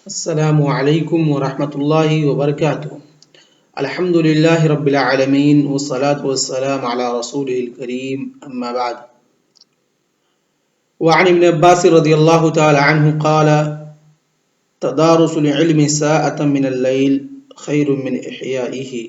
السلام علیکم ورحمۃ اللہ وبرکاتہ۔ الحمد للہ رب العالمین والصلاة والسلام علی رسولہ الکریم اما بعد۔ وعن ابن عباس رضی اللہ تعالی عنہ قال تدارس العلم ساعة من اللیل خیر من احیائہ۔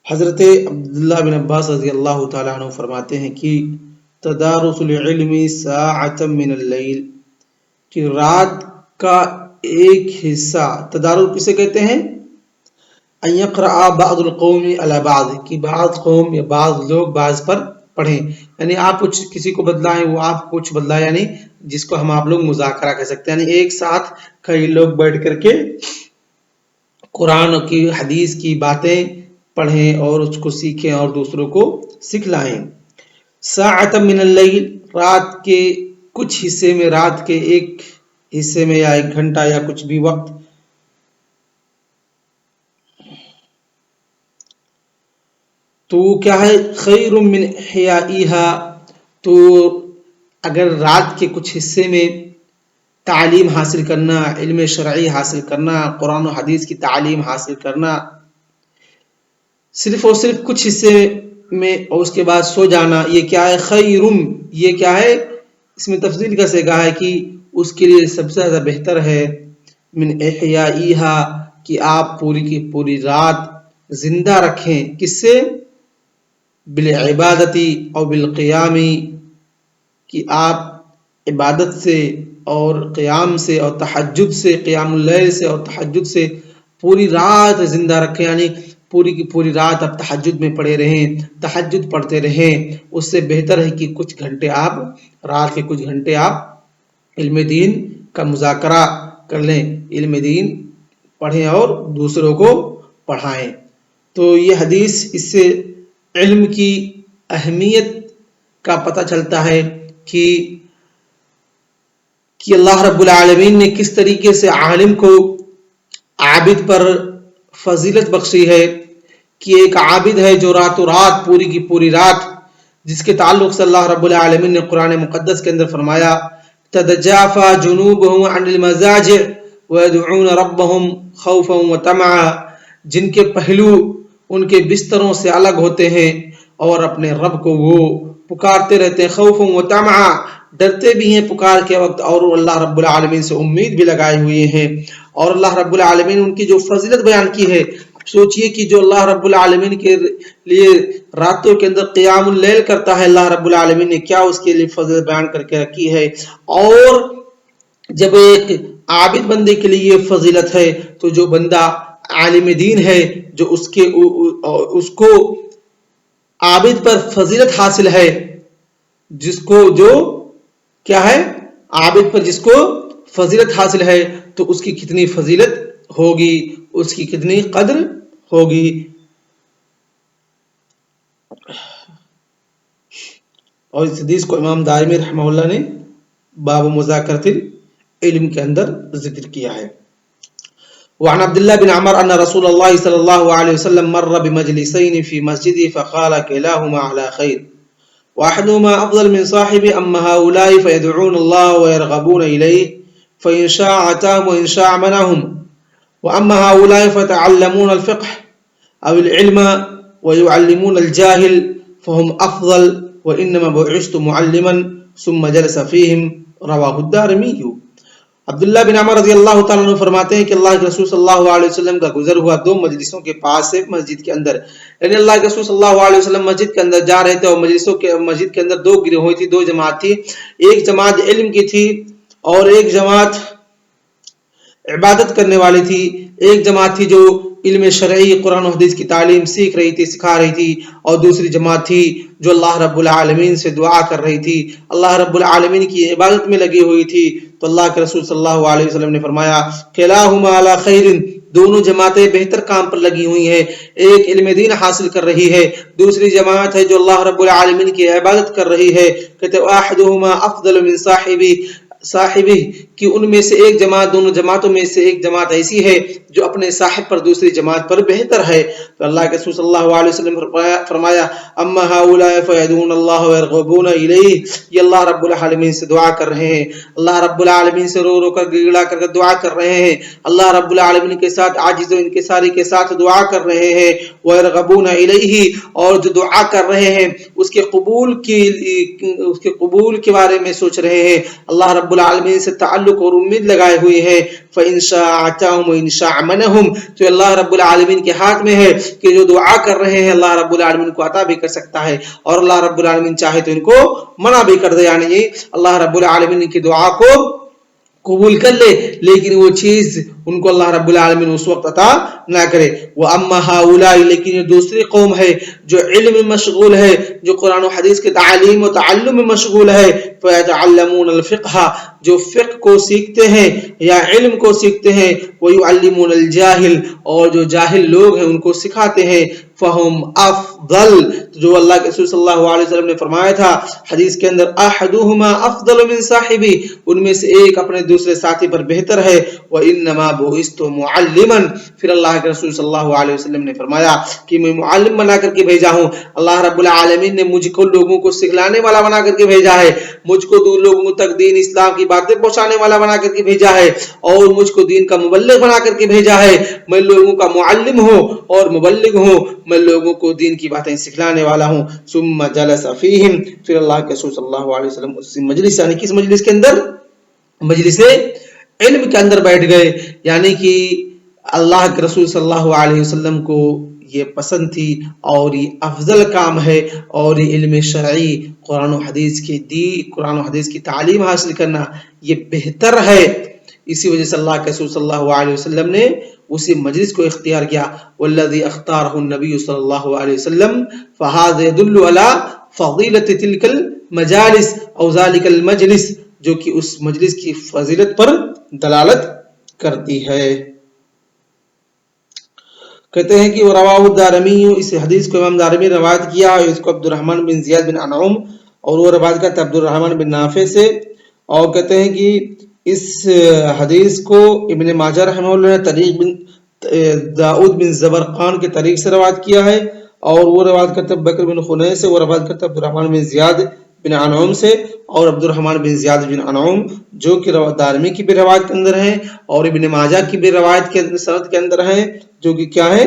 حضرت عبداللہ بن عباس رضی اللہ تعالی عنہ فرماتے ہیں کہ تدارس العلم ساعة من اللیل، کہ رات کا ایک حصہ، تدارس کسے کہتے ہیں؟ ان یقرأ بعض القوم علی بعض، کہ بعض قوم یا بعض لوگ بعض پر پڑھیں، یعنی آپ کچھ کسی کو بدلائیں وہ آپ کچھ بدلائیں، یعنی جس کو ہم آپ لوگ مذاکرہ کہہ سکتے ہیں، یعنی ایک ساتھ کئی لوگ بیٹھ کر کے قرآن کی حدیث کی باتیں پڑھیں اور اس کو سیکھیں اور دوسروں کو سکھلائیں۔ ساعۃ من اللیل، رات کے کچھ حصے میں، رات کے ایک حصے میں یا ایک گھنٹہ یا کچھ بھی وقت، تو کیا ہے؟ خیر من احیائیہا، تو اگر رات کے کچھ حصے میں تعلیم حاصل کرنا، علم شرعی حاصل کرنا، قرآن و حدیث کی تعلیم حاصل کرنا، صرف اور صرف کچھ حصے میں، اور اس کے بعد سو جانا، یہ کیا ہے؟ خیرم، یہ کیا ہے؟ اس میں تفضیل کا صیغہ ہے کہ اس کے لیے سب سے زیادہ بہتر ہے من احیائیہا، کہ آپ پوری کی پوری رات زندہ رکھیں، کس سے؟ بالعبادتی اور بالقیام، کہ آپ عبادت سے اور قیام سے اور تہجد سے، قیام اللیل سے اور تہجد سے پوری رات زندہ رکھیں، یعنی پوری کی پوری رات آپ تہجد میں پڑے رہیں، تہجد پڑھتے رہیں۔ اس سے بہتر ہے کہ کچھ گھنٹے آپ، رات کے کچھ گھنٹے آپ علم دین کا مذاکرہ کر لیں، علم دین پڑھیں اور دوسروں کو پڑھائیں۔ تو یہ حدیث، اس سے علم کی اہمیت کا پتہ چلتا ہے کہ اللہ رب العالمین نے کس طریقے سے عالم کو عابد پر فضیلت بخشی ہے، کہ ایک عابد ہے جو راتوں رات، پوری کی پوری رات، جس کے تعلق سے اللہ رب العالمین نے قرآن مقدس کے اندر فرمایا تتجافى جنوبهم عن المضاجع ويدعون ربهم خوفا وطمعا، جن کے پہلو ان کے بستروں سے الگ ہوتے ہیں اور اپنے رب کو وہ پکارتے رہتے ہیں، خوفا وطمعا، ڈرتے بھی ہیں پکار کے وقت، اور اللہ رب العالمین سے امید بھی لگائے ہوئے ہیں۔ اور اللہ رب العالمین ان کی جو فضیلت بیان کی ہے، سوچئے کہ جو اللہ رب العالمین کے لیے راتوں کے اندر قیام اللیل کرتا ہے، اللہ رب العالمین نے کیا اس کے لیے فضیلت بیان کر کے رکھی ہے۔ اور جب ایک عابد بندے کے لیے یہ فضیلت ہے، تو جو بندہ عالم دین ہے، جو اس کو عابد پر فضیلت حاصل ہے، جس کو جو کیا ہے؟ عابد پر جس کو فضیلت حاصل ہے، تو اس کی کتنی فضیلت ہوگی، اس کی کتنی قدر ہوگی۔ اور اس حدیث کو امام دارمی رحمہ اللہ نے باب مذاکرۃ العلم کے اندر ذکر کیا ہے۔ وعن عبد الله بن عمر ان رسول الله صلى الله عليه وسلم مر بمجلسين في مسجده فقال كلاهما على خير واحدهما افضل من صاحبه، اما هؤلاء فيدعون الله ويرغبون اليه فان شاء اتاهم وان شاء منعهم، واما هؤلاء فتعلمون الفقه او العلم ويعلمون الجاهل فهم افضل وانما بعثت معلما ثم جلس فيهم، رواه الدارمی۔ عبداللہ بن عمر رضی اللہ تعالیٰ عنہ فرماتے ہیں کہ اللہ کے رسول صلی اللہ علیہ وسلم کا گزر ہوا دو مجلسوں کے پاس سے، مسجد کے اندر، یعنی اللہ کے رسول صلی اللہ علیہ وسلم مسجد کے اندر جا رہے تھے، اور مسجد کے اندر دو گروہ تھی، دو جماعت تھی، ایک جماعت علم کی تھی اور ایک جماعت عبادت کرنے والی تھی، ایک جماعت تھی جو علم شرعی قرآن و حدیث کی تعلیم سیکھ رہی تھی، سکھا رہی تھی، اور دوسری جماعت تھی جو اللہ رب العالمین سے دعا کر رہی تھی، اللہ رب العالمین کی عبادت میں لگی ہوئی تھی۔ تو اللہ کے رسول صلی اللہ علیہ وسلم نے فرمایا کلاہما علی خیر، دونوں جماعتیں بہتر کام پر لگی ہوئی ہیں، ایک علم دین حاصل کر رہی ہے، دوسری جماعت ہے جو اللہ رب العالمین کی عبادت کر رہی ہے۔ کہتے احدہما افضل من صاحبہ، صاحبی کہ ان میں سے ایک جماعت، دونوں جماعتوں میں سے ایک جماعت ایسی ہے جو اپنے صاحب پر دوسری جماعت پر بہتر ہے. تو اللہ کے رسول صلی اللہ علیہ وسلم فرمایا اما هؤلاء فيدعون الله ويرغبون الیہ، یہ اللہ رب العالمین سے دعا کر رہے ہیں، اللہ رب العالمین سے رو رو کر گڑگڑا کر دعا کر رہے ہیں، اللہ رب العالمین کے ساتھ عاجز و انکساری کے ساتھ دعا کر رہے ہیں، ويرغبون الیہ، اور جو دعا کر رہے ہیں اس کے قبول کے بارے میں سوچ رہے ہیں، اللہ رب العالمین سے تعلق اور امید لگائے ہوئے ہیں. فَإِن شَاءَ عَتَاهُمْ وَإِن شَاءَ عَمَنَهُمْ، تو اللہ رب العالمین کے ہاتھ میں ہے کہ جو دعا کر رہے ہیں اللہ رب العالمین کو عطا بھی کر سکتا ہے، اور اللہ رب العالمین چاہے تو ان کو منع بھی کر دے. یعنی اللہ رب العالمین کی دعا کو قبول کر لے لیکن وہ چیز ان کو اللہ رب العالمین اس وقت عطا نہ کرے. وَأَمَّا هَؤُلَاءِ، لیکن یہ دوسری قوم ہے جو علم میں مشغول ہے، جو قرآن و حدیث کے تعلیم و تعلم میں مشغول ہے، فَيَتَعَلَّمُونَ الْفِقْهَ، جو فقہ کو سیکھتے ہیں یا علم کو سیکھتے ہیں، وَيُعَلِّمُونَ الْجَاهِلِ، اور جو جاہل لوگ ہیں ان کو سکھاتے ہیں، فَهُمْ أَفْضَلُ، جو اللہ کے رسول صلی اللہ علیہ وسلم نے فرمایا تھا حدیث کے اندر أَحَدُهُمَا أَفْضَلُ مِنْ صَاحِبِهِ، ان میں سے ایک اپنے دوسرے ساتھی پر بہتر ہے. وَإِنَّمَا بُعِثْتُ مُعَلِّمًا، پھر اللہ کے رسول صلی اللہ علیہ وسلم نے فرمایا کہ میں معلم بنا کر کے بھیجا ہوں، اللہ رب العالمین نے مجھ کو لوگوں کو سکھلانے والا بنا کر کے بھیجا ہے، مجھ کو لوگوں تک دین اسلام کی باتیں پہنچانے والا بنا کر کے بھیجا ہے، اور مجھ کو دین کا مبلغ بنا کر کے بھیجا ہے. میں لوگوں کا معلم ہوں اور مبلغ ہوں، میں لوگوں کو دین کی باتیں سکھلانے والا ہوں. ثم جلس فیہم، پھر اللہ کے رسول صلی اللہ علیہ وسلم اس مجلس، یعنی کس مجلس کے اندر؟ مجلس علم کے اندر بیٹھ گئے. یعنی کہ اللہ کے رسول صلی اللہ علیہ وسلم کو یہ پسند تھی اور یہ افضل کام ہے، اور یہ علم شرعی قرآن و حدیث کی تعلیم حاصل کرنا یہ بہتر ہے. اسی وجہ سے اللہ کے رسول صلی اللہ علیہ وسلم نے اسی مجلس کو اختیار کیا. والذی اختارہ النبی صلی اللہ علیہ وسلم فہذا يدل علی فضیلۃ تلک المجالس او ذلک المجلس، جو کہ اس مجلس کی فضیلت پر دلالت کرتی ہے. کہتے ہیں کہ وہ رواہ الدارمی، اس حدیث کو امام دارمی روایت کیا، اس کو عبد الرحمن بن زیاد بن انعم، اور وہ روایت کرتے ہیں عبد الرحمن بن نافع سے. اور کہتے ہیں کہ اس حدیث کو ابن ماجہ رحمہ اللہ نے طریق بن داؤد بن زبرقان کے طریق سے روایت کیا ہے، اور وہ روایت کرتے ہیں بکر بن خنیس سے، وہ روایت کرتے ہیں عبد الرحمن بن زیاد بن انعم سے، اور عبد الرحمن بن زیاد بن انعم جو کہ دارمی کی بھی روایت کے اندر ہیں اور ابن ماجہ کی بھی روایت کے سند کے اندر ہیں، جو کہ کیا ہے؟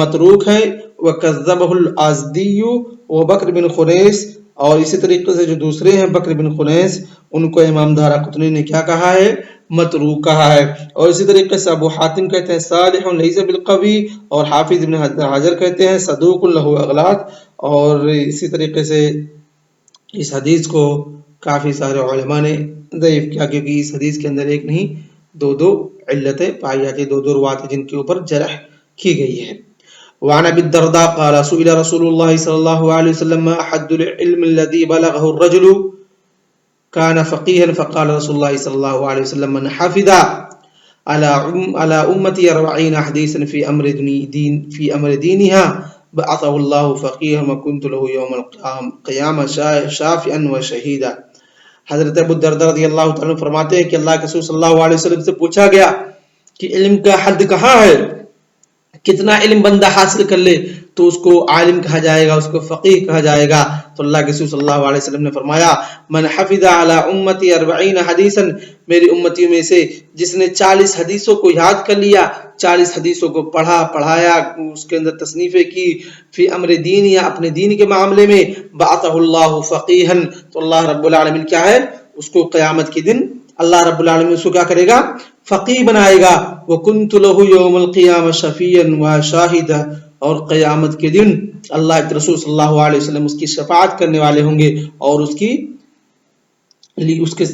متروک ہیں. وَكَذَّبَهُ الْأَزْدِيُّ وَبَكْرِ بن خنیس، اور اسی طریقے سے جو دوسرے ہیں بکر بن خنیس، ان کو امام دارقطنی نے کیا کہا ہے؟ متروک کہا ہے. اور اسی طریقے سے ابو حاتم کہتے ہیں صالح لیس بالقوی، اور حافظ ابن حجر کہتے ہیں صدوق له اغلاط. اور اسی طریقے سے اس حدیث کو کافی سارے علماء نے ضعیف کیا، کیونکہ اس حدیث کے اندر ایک نہیں دو علتیں پائی جاتی، دو روایتیں جن کے اوپر جرح کی گئی ہے. وعن ابي الدرداء قال سئل رسول الله صلى الله عليه وسلم ما حد العلم الذي بلغه الرجل كان فقيها، فقال رسول الله صلى الله عليه وسلم من حفظ على امتي 40 حديثا في امر دينها بعثه الله فقيها وكنت له يوم القيامة شافعا وشهيدا. حضرت ابو الدرداء رضی اللہ تعالیٰ عنہ فرماتے ہیں کہ اللہ کے رسول صلی اللہ علیہ وسلم سے پوچھا گیا کہ علم کا حد کہاں ہے، کتنا علم بندہ حاصل کر لے تو اس کو عالم کہا جائے گا، اس کو فقیہ کہا جائے گا. تو اللہ کے رسول صلی اللہ علیہ وسلم نے فرمایا من حفظ علی امتی 40 حدیثا، میری امتیوں میں سے جس نے 40 حدیثوں کو یاد کر لیا، 40 حدیثوں کو پڑھایا، اس کے اندر تصنیفیں کی، فی امر دین، یا اپنے دین کے معاملے میں، بعثہ اللہ فقیہا، تو اللہ رب العالمین کیا ہے؟ اس کو قیامت کے دن اللہ رب العالمین اس کو کیا کرے گا؟ فقیہ بنائے گا. وَكُنْتُ لَهُ يَوْمَ الْقِيَامَةِ شَفِيًّا وَشَاهِدًا، اور قیامت کے دن اللہ کے رسول صلی اللہ علیہ وسلم اس کی شفاعت کرنے والے ہوں گے اور اس کے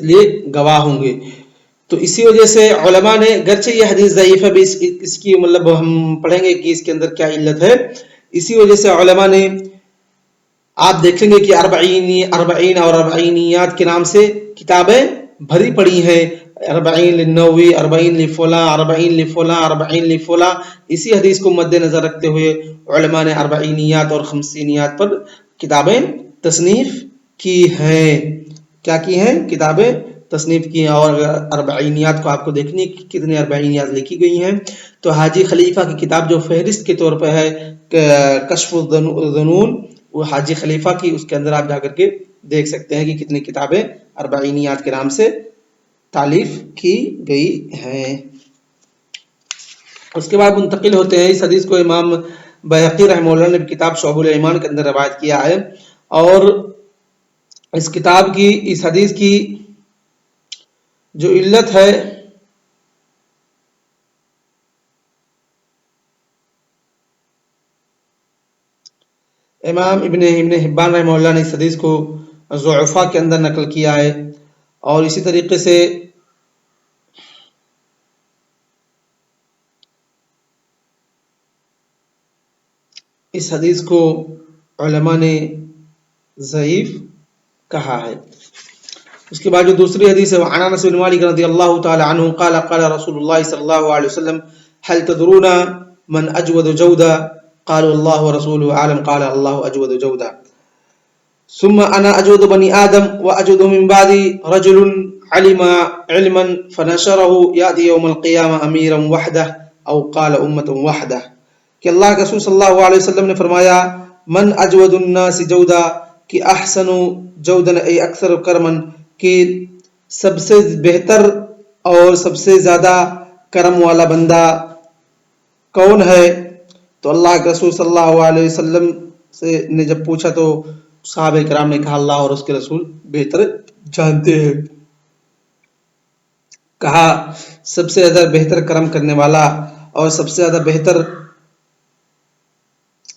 لیے گواہ ہوں گے. تو اسی وجہ سے علماء نے، گرچہ یہ حدیث ضعیف ہے، اس کی مطلب ہم پڑھیں گے کہ اس کے اندر کیا علت ہے، اسی وجہ سے علماء نے، آپ دیکھیں گے کہ 40 اور 40 کے نام سے کتابیں بھری پڑی ہیں، 40 للنووی، 40 لفلاں، 40 لفلاں، 40 لفلاں. اسی حدیث کو مد نظر رکھتے ہوئے علماء نے 40 اور 50 پر کتابیں تصنیف کی ہیں. کیا کی ہیں؟ کتابیں تصنیف کی ہیں، اور اربعینیات کو آپ کو دیکھنی کتنی اربعینیات لکھی گئی ہیں، تو حاجی خلیفہ کی کتاب جو فہرست کے طور پہ ہے کشف الظنون، وہ حاجی خلیفہ کی، اس کے اندر آپ جا کر کے دیکھ سکتے ہیں کہ کتنی کتابیں اربعینیات کے نام سے تالیف کی گئی ہیں۔ اس کے بعد منتقل ہوتے ہیں، اس حدیث کو امام بیہقی رحمہ اللہ نے کتاب شعب الایمان کے اندر روایت کیا ہے، اور اس کتاب کی اس حدیث کی جو علت ہے امام ابن حبان رحمہ اللہ نے اس حدیث کو ضعفاء کے اندر نقل کیا ہے، اور اسی طریقے سے اس حدیث کو علماء نے ضعیف کہا ہے۔ اس کے بعد جو دوسری حدیث ہے، وعن انس بن مالک رضی اللہ تعالی عنہ قال قال رسول اللہ صلی اللہ علیہ وسلم هل تدرون من اجود جودا قالوا الله ورسوله اعلم قال الله اجود جودا ثم انا اجود بني ادم واجود من بعدي رجل علم علما فنشره ياتي يوم القيامه اميرا وحده او قال امه وحده، کہ اللہ کے رسول صلی اللہ علیہ وسلم نے فرمایا من اجود الناس جودا، کہ احسن جودا ای اکثر کرمن، کہ سب سے بہتر اور سب سے زیادہ کرم والا بندہ کون ہے؟ تو اللہ کے رسول صلی اللہ علیہ وسلم سے نے جب پوچھا تو صحابہ کرام نے کہا اللہ اور اس کے رسول بہتر جانتے ہیں۔ کہا سب سے زیادہ بہتر کرم کرنے والا اور سب سے زیادہ بہتر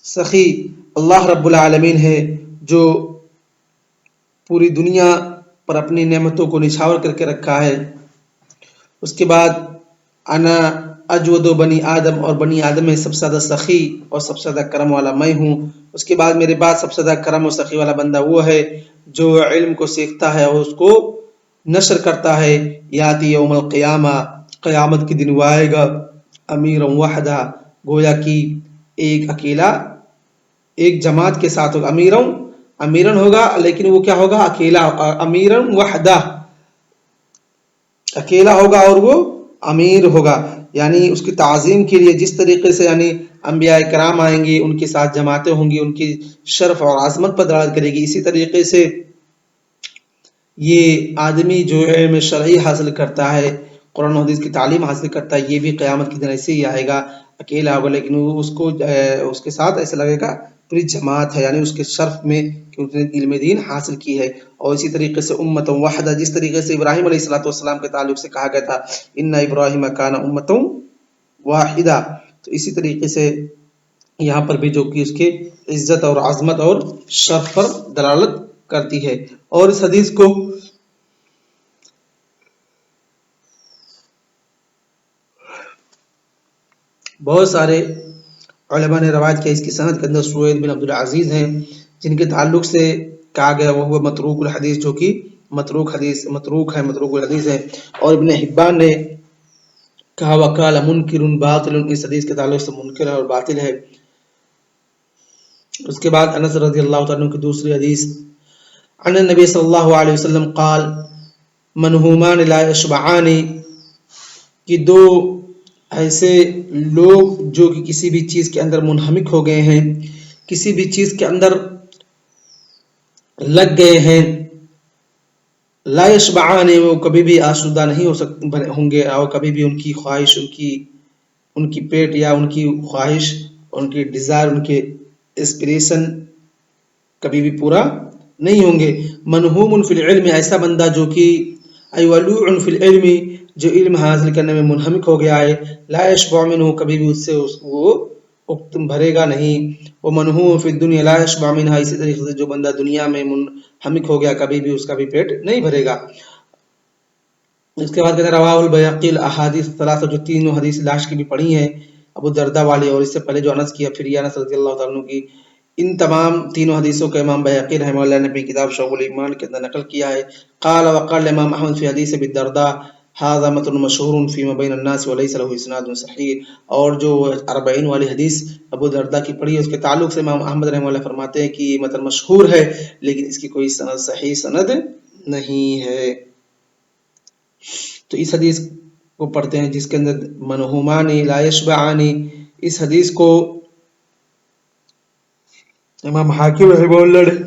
سخی اللہ رب العالمین ہے، جو پوری دنیا پر اپنی نعمتوں کو نچھاور کر کے رکھا ہے۔ اس کے بعد انا اجود بنی آدم، اور بنی آدم میں سب سے زیادہ سخی اور سب سے زیادہ کرم والا میں ہوں۔ اس کے بعد میرے بعد سب سے زیادہ کرم اور سخی والا بندہ وہ ہے جو علم کو سیکھتا ہے اور اس کو نشر کرتا ہے۔ یاتی یوم القیامہ، قیامت کے دن وہ آئے گا، امیر وحدہ، گویا کہ ایک اکیلا ایک جماعت کے ساتھ ہوگا، امیرن ہوگا لیکن وہ کیا ہوگا؟ اکیلا، امیرن وحدہ، اکیلا ہوگا اور وہ امیر ہوگا، یعنی اس کی تعظیم کے لیے جس طریقے سے یعنی انبیاء کرام آئیں گے، ان کے ساتھ جماعتیں ہوں گی، ان کی شرف اور عظمت پر دلالت کرے گی، اسی طریقے سے یہ آدمی جو علم شرعی حاصل کرتا ہے، قرآن و حدیث کی تعلیم حاصل کرتا ہے، یہ بھی قیامت کے دن ایسے ہی آئے گا، اکیلا ہوگا، لیکن اس کو اس کے ساتھ ایسا لگے گا پوری جماعت ہے، یعنی اس کے شرف میں کہ اس نے علم دین حاصل کی ہے۔ اور اسی طریقے سے امت وحدہ، جس طریقے سے ابراہیم علیہ السلام کے تعلق سے کہا گیا تھا ان ابراہیم کان امت واحدہ، تو اسی طریقے سے یہاں پر بھی جو کہ اس کے عزت اور عظمت اور شرف پر دلالت کرتی ہے۔ اور اس حدیث کو بہت سارے علماء نے روایت کیا، اس کی سند کے اندر سوید بن عبدالعزیز ہیں جن کے تعلق سے کہا گیا وہ متروک الحدیث، جو کہ متروک الحدیث ہے، اور ابن حبان نے کہا وقال منکر باطل، اس حدیث کے تعلق سے منکر ہے اور باطل ہے۔ اس کے بعد انس رضی اللہ تعالیٰ عنہ کی دوسری حدیث، عن النبی صلی اللہ علیہ وسلم قال منہومان لا یشبعان، کہ دو ایسے لوگ جو کہ کسی بھی چیز کے اندر منہمک ہو گئے ہیں، کسی بھی چیز کے اندر لگ گئے ہیں، لا یشبعان، وہ کبھی بھی آسودہ نہیں ہوں گے، اور کبھی بھی ان کی خواہش، ان کی پیٹ یا ان کی خواہش، ان کی ڈیزائر، ان کے اسپریشن کبھی بھی پورا نہیں ہوں گے۔ منہوم فی العلم، ایسا بندہ جو کہ ایولوع فی العلم، جو علم حاصل کرنے میں منہمک ہو گیا ہے، لا یشبع منہ، کبھی بھی اس سے وہ بھرے گا نہیں۔ وہ منہوم فی الدنیا لا یشبع منہا، اسی طریقے سے جو بندہ دنیا میں منہمک ہو گیا کبھی بھی اس کا بھی پیٹ نہیں بھرے گا۔ اس کے بعد کہتے ہیں رواہ البیہقی الاحادیث الثلاثہ، جو تینوں حدیث لاش کی بھی پڑھی ہیں، ابو الدرداء والی اور اس سے پہلے جو انس کی، پھر یہ انس رضی اللہ تعالیٰ عنہ کی، ان تمام تینوں حدیثوں کو امام بیہقی رحمہ اللہ نے اپنی کتاب شعب الایمان کے اندر نقل کیا ہے۔ قال وقال امام احمد فی حدیث ابی الدرداء هذا متن مشہور فیما بین الناس وليس له اسناد صحیح، اور جو 40 والی حدیث ابو الدرداء کی پڑھی ہے اس کے تعلق سے امام احمد رحمہ اللہ فرماتے ہیں کہ یہ متن مشہور ہے لیکن اس کی کوئی صحیح سند نہیں ہے۔ تو اس حدیث کو پڑھتے ہیں جس کے اندر منہومانی لا یشبعانی، اس حدیث کو امام حاکم رحمہ اللہ نے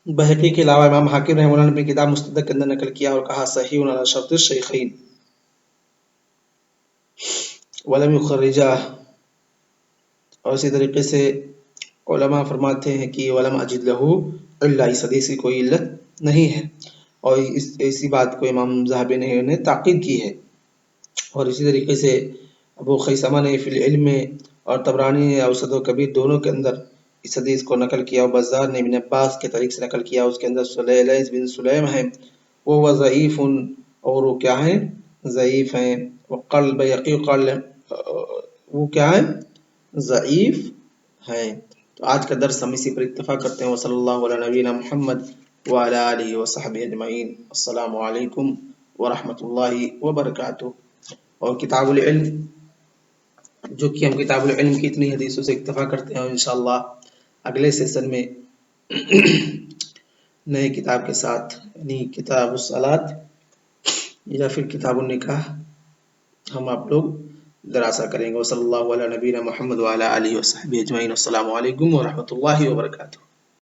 بہقی کے علاوہ امام حاکم رحمہ اللہ نے اپنی کتاب مستدرک کے اندر نقل کیا اور کہا صحیح علی شرط الشیخین ولم یخرجہ، اور اسی طریقے سے علماء فرماتے ہیں کہ ولم اجد لہو الا، اس حدیث کی کوئی علت نہیں ہے، اور اسی بات کو امام ذہبی نے انہیں تاکید کی ہے۔ اور اسی طریقے سے ابو خیثمہ نے فی العلم میں اور طبرانی نے اوسط و کبیر دونوں کے اندر اس حدیث کو نقل کیا، اور بزار نے ابن عباس کے طریق سے نقل کیا، اس کے اندر سلیلیس بن سلیم ہیں وہ ضعیف، اور وہ کیا ہیں؟ ضعیف ہیں۔ وقال بیہقی قال وہ کیا ہیں؟ ضعیف ہیں۔ تو آج کا درس ہم اسی پر اکتفا کرتے ہیں۔ وصلی اللہ علی نبینا محمد وعلی آلہ وصحبہ اجمعین۔ السلام علیکم ورحمۃ اللہ وبرکاتہ۔ اور کتاب العلم، جو کہ ہم کتاب العلم کی اتنی حدیثوں سے اکتفا کرتے ہیں، اور انشاءاللہ اگلے سیشن میں نئے کتاب کے ساتھ، یعنی کتاب الصلاۃ یا پھر کتاب النکاح، ہم آپ لوگ دراسہ کریں گے۔ وصلی اللہ علی نبینا محمد وعلی آلہ وصحبہ اجمعین۔ السلام علیکم ورحمۃ اللہ وبرکاتہ۔